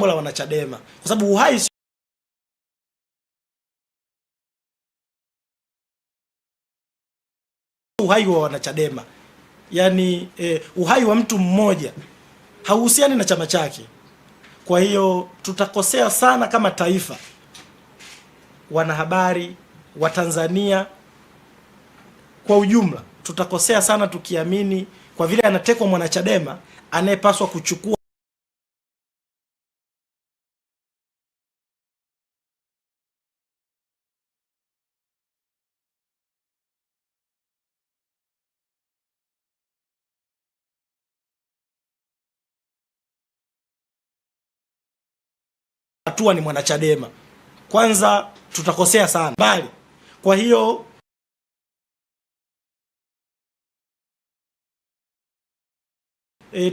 la wanachadema, kwa sababu uhai wa wanachadema, yani uhai wa mtu mmoja hauhusiani na chama chake. Kwa hiyo tutakosea sana kama taifa, wanahabari wa Tanzania kwa ujumla, tutakosea sana tukiamini kwa vile anatekwa mwanachadema anayepaswa kuchukua hatua ni mwanachadema. Kwanza tutakosea sana bali. Kwa hiyo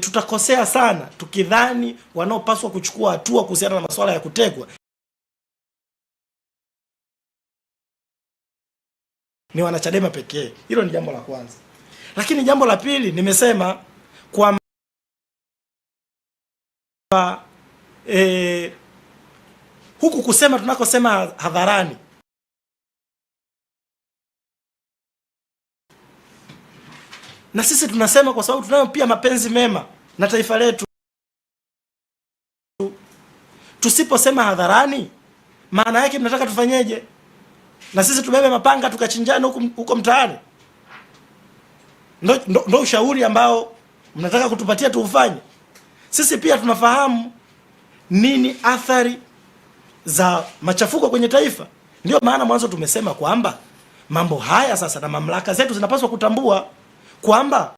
tutakosea sana tukidhani wanaopaswa kuchukua hatua kuhusiana na masuala ya kutekwa ni wanachadema pekee. Hilo ni jambo la kwanza. Lakini jambo la pili, nimesema kwamba huku kusema tunakosema hadharani na sisi tunasema kwa sababu tunayo pia mapenzi mema na taifa letu. Tusiposema hadharani, maana yake mnataka tufanyeje? Na sisi tubebe mapanga tukachinjana huko mtaani? Ndo ushauri ambao mnataka kutupatia tuufanye? Sisi pia tunafahamu nini athari za machafuko kwenye taifa. Ndio maana mwanzo tumesema kwamba mambo haya sasa na mamlaka zetu zinapaswa kutambua kwamba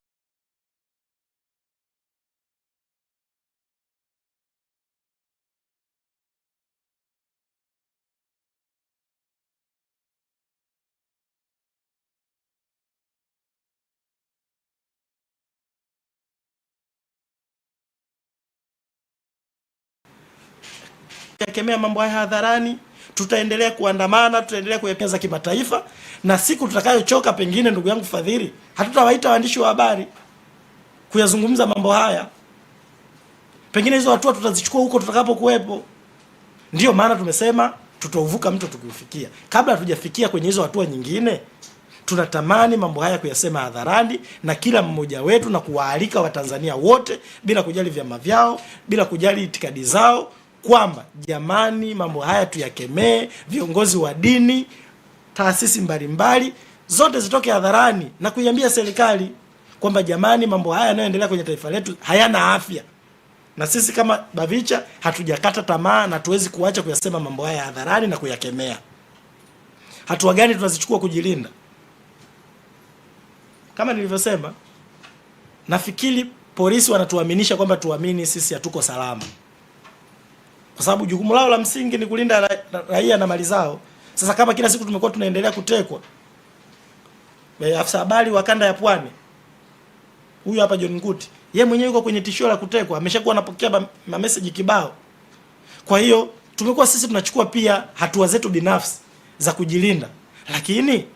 yakemea mambo haya hadharani, tutaendelea kuandamana, tutaendelea kuyapeza kimataifa, na siku tutakayochoka, pengine ndugu yangu Fadhili, hatutawaita waandishi wa habari kuyazungumza mambo haya. Pengine hizo hatua tutazichukua huko tutakapokuwepo. Ndio maana tumesema tutauvuka mto tukiufikia. Kabla hatujafikia kwenye hizo hatua nyingine, tunatamani mambo haya kuyasema hadharani na kila mmoja wetu, na kuwaalika Watanzania wote bila kujali vyama vyao, bila kujali itikadi zao, kwamba jamani, mambo haya tuyakemee. Viongozi wa dini, taasisi mbalimbali zote zitoke hadharani na kuiambia serikali kwamba jamani, mambo haya yanayoendelea kwenye taifa letu hayana afya. Na sisi kama Bavicha hatujakata tamaa na tuwezi kuacha kuyasema mambo haya hadharani na kuyakemea. Hatua gani tunazichukua kujilinda? Kama nilivyosema, nafikiri polisi wanatuaminisha kwamba tuamini sisi hatuko salama, kwa sababu jukumu lao la msingi ni kulinda raia na mali zao. Sasa kama kila siku tumekuwa tunaendelea kutekwa, afisa habari wa kanda ya Pwani huyu hapa John Nguti, yeye mwenyewe yuko kwenye tishio la kutekwa, ameshakuwa anapokea message kibao. Kwa hiyo tumekuwa sisi tunachukua pia hatua zetu binafsi za kujilinda. Lakini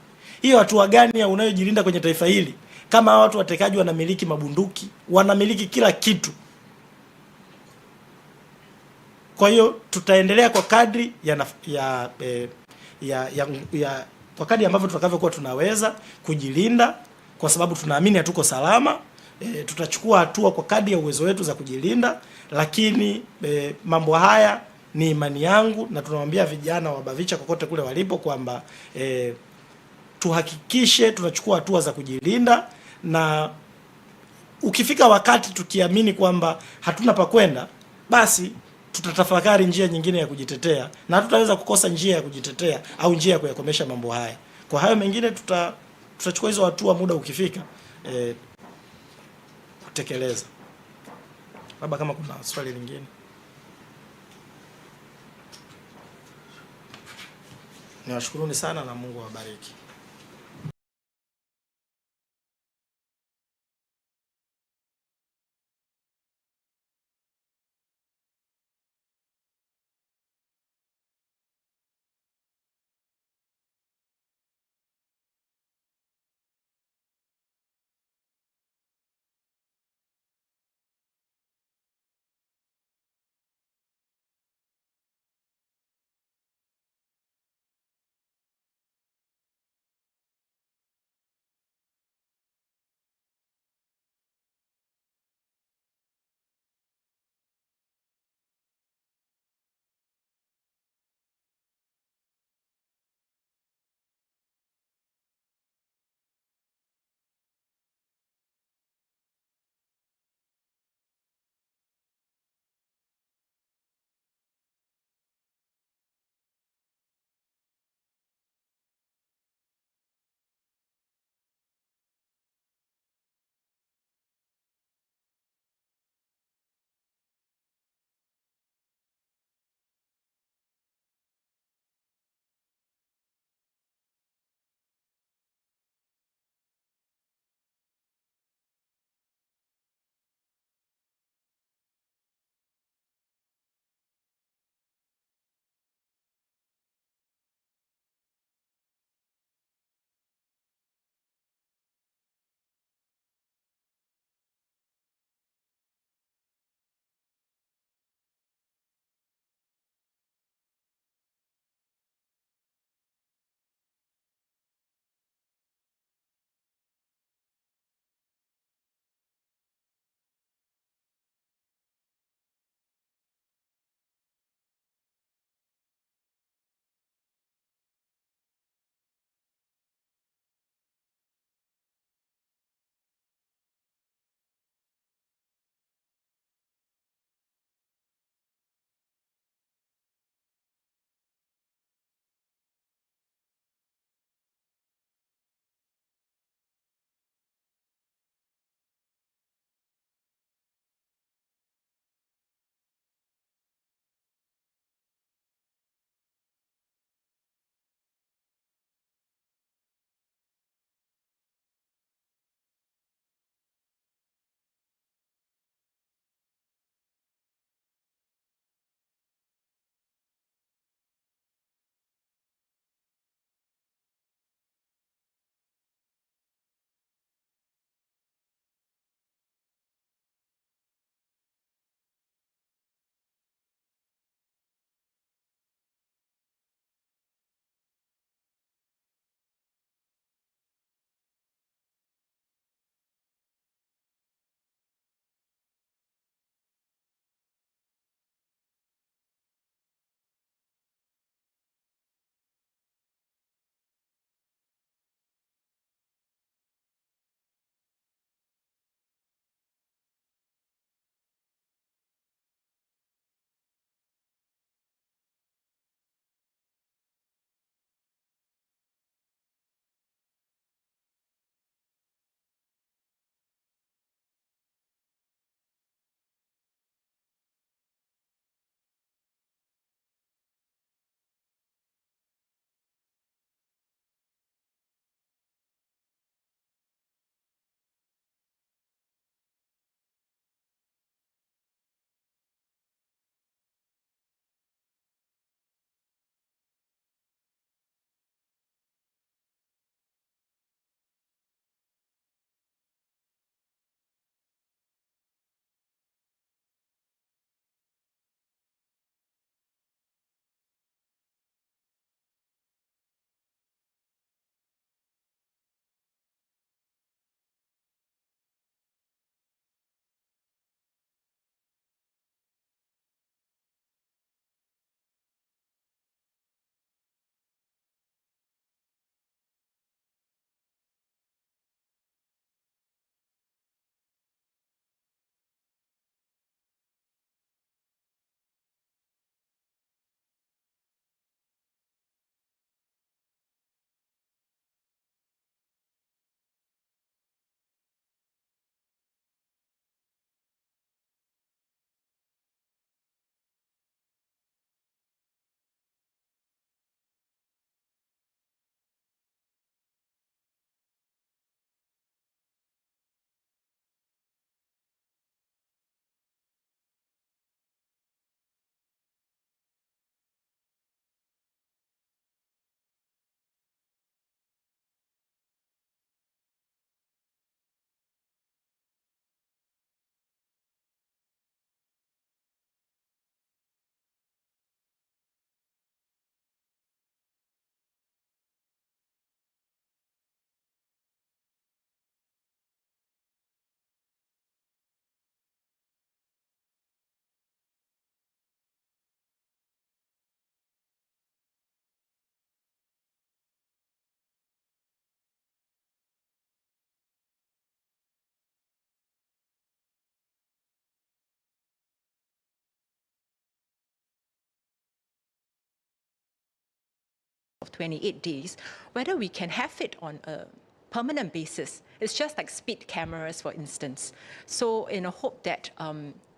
hiyo hatua gani ya unayojilinda kwenye taifa hili kama watu watekaji wanamiliki mabunduki, wanamiliki kila kitu? Kwa hiyo tutaendelea kwa kadri kwa kadri ambavyo tutakavyokuwa tunaweza kujilinda, kwa sababu tunaamini hatuko salama. Tutachukua hatua kwa kadri ya uwezo wetu za kujilinda, lakini mambo haya ni imani yangu, na tunawaambia vijana wa Bavicha kokote kule walipo kwamba tuhakikishe tunachukua hatua za kujilinda, na ukifika wakati tukiamini kwamba hatuna pa kwenda, basi tutatafakari njia nyingine ya kujitetea, na hatutaweza kukosa njia ya kujitetea au njia ya kuyakomesha mambo haya. Kwa hayo mengine tutachukua hizo hatua muda ukifika kutekeleza. Labda kama kuna swali lingine. Niwashukuruni sana na Mungu awabariki. 28 days, whether we can have it on a permanent basis. It's just like speed cameras, for instance. So in a hope that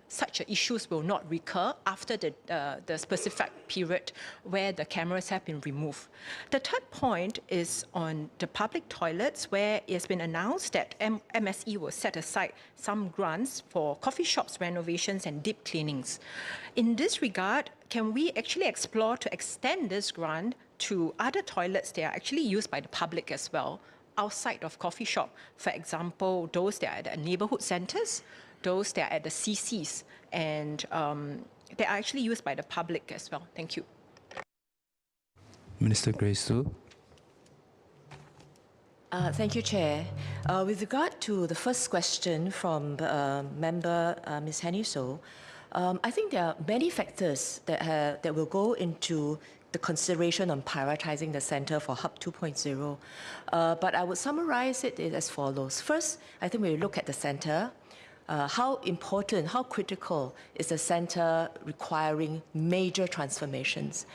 such issues will not recur after the specific period where the cameras have been removed. The third point is on the public toilets, where it has been announced that MSE will set aside some grants for coffee shops renovations and deep cleanings. In this regard, can we actually explore to extend this grant to other toilets that are actually used by the public as well, outside of coffee shop? For example, those that are at the neighborhood centers, those that are at the CCs, and they are actually used by the public as well. Thank you. Minister Grace Su. Thank you, Chair. With regard to the first question from member Ms. Henny So, I think there are many factors that will go into the consideration on prioritizing the Centre for Hub 2.0. But I would summarize it as follows. First, I think we look at the centre. How important, how critical is the centre requiring major transformations?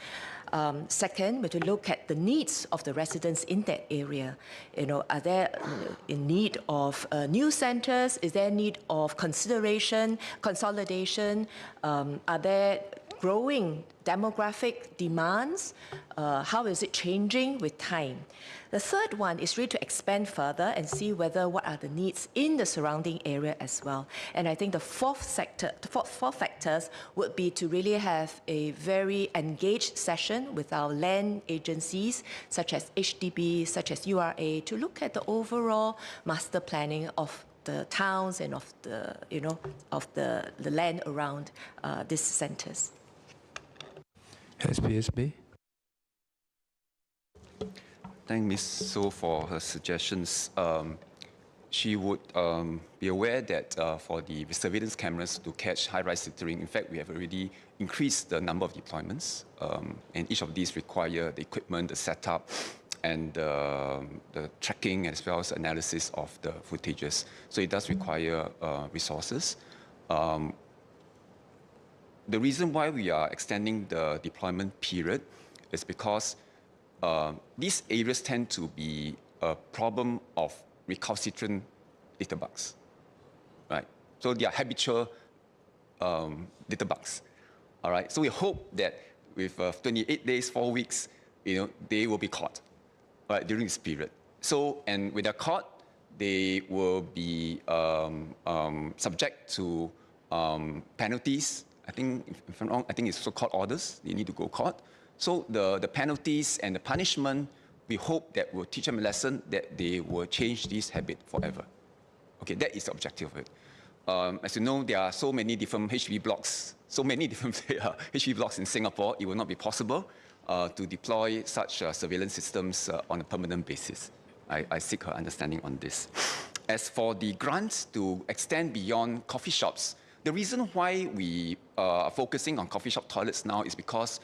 Second, we look at the needs of the residents in that area. Are they in need of new centres? Is there need of consideration, consolidation? Are there growing demographic demands? How is it changing with time? The third one is really to expand further and see what are the needs in the surrounding area as well. And I think the fourth factors would be to really have a very engaged session with our land agencies, such as HDB, such as URA, to look at the overall master planning of the towns and of the land around these centres. SPSB. Thank Ms. So for her suggestions. She would be aware that for the surveillance cameras to catch high-rise littering, in fact, we have already increased the number of deployments, and each of these require the equipment, the setup, and the tracking as well as analysis of the footages. So it does require resources. The reason why we are extending the deployment period is because these areas tend to be a problem of recalcitrant litterbugs, right? So they are habitual litterbugs, all right? So we hope that with 28 days, 4 weeks, they will be caught, right, during this period. So, and when they're caught, they will be subject to penalties. I think, if I'm wrong, I think it's so-called orders. They need to go court. So the penalties and the punishment, we hope that will teach them a lesson that they will change this habit forever. Okay, that is the objective of it. As you know, there are so many different HDB blocks, HDB blocks in Singapore. It will not be possible to deploy such surveillance systems on a permanent basis. I seek her understanding on this. As for the grants to extend beyond coffee shops, the reason why we are focusing on coffee shop toilets now is because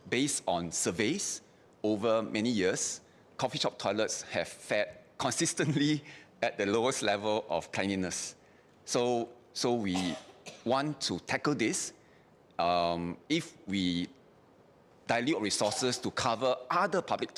based on surveys over many years, coffee shop toilets have fared consistently at the lowest level of cleanliness. So we want to tackle this. If we dilute resources to cover other public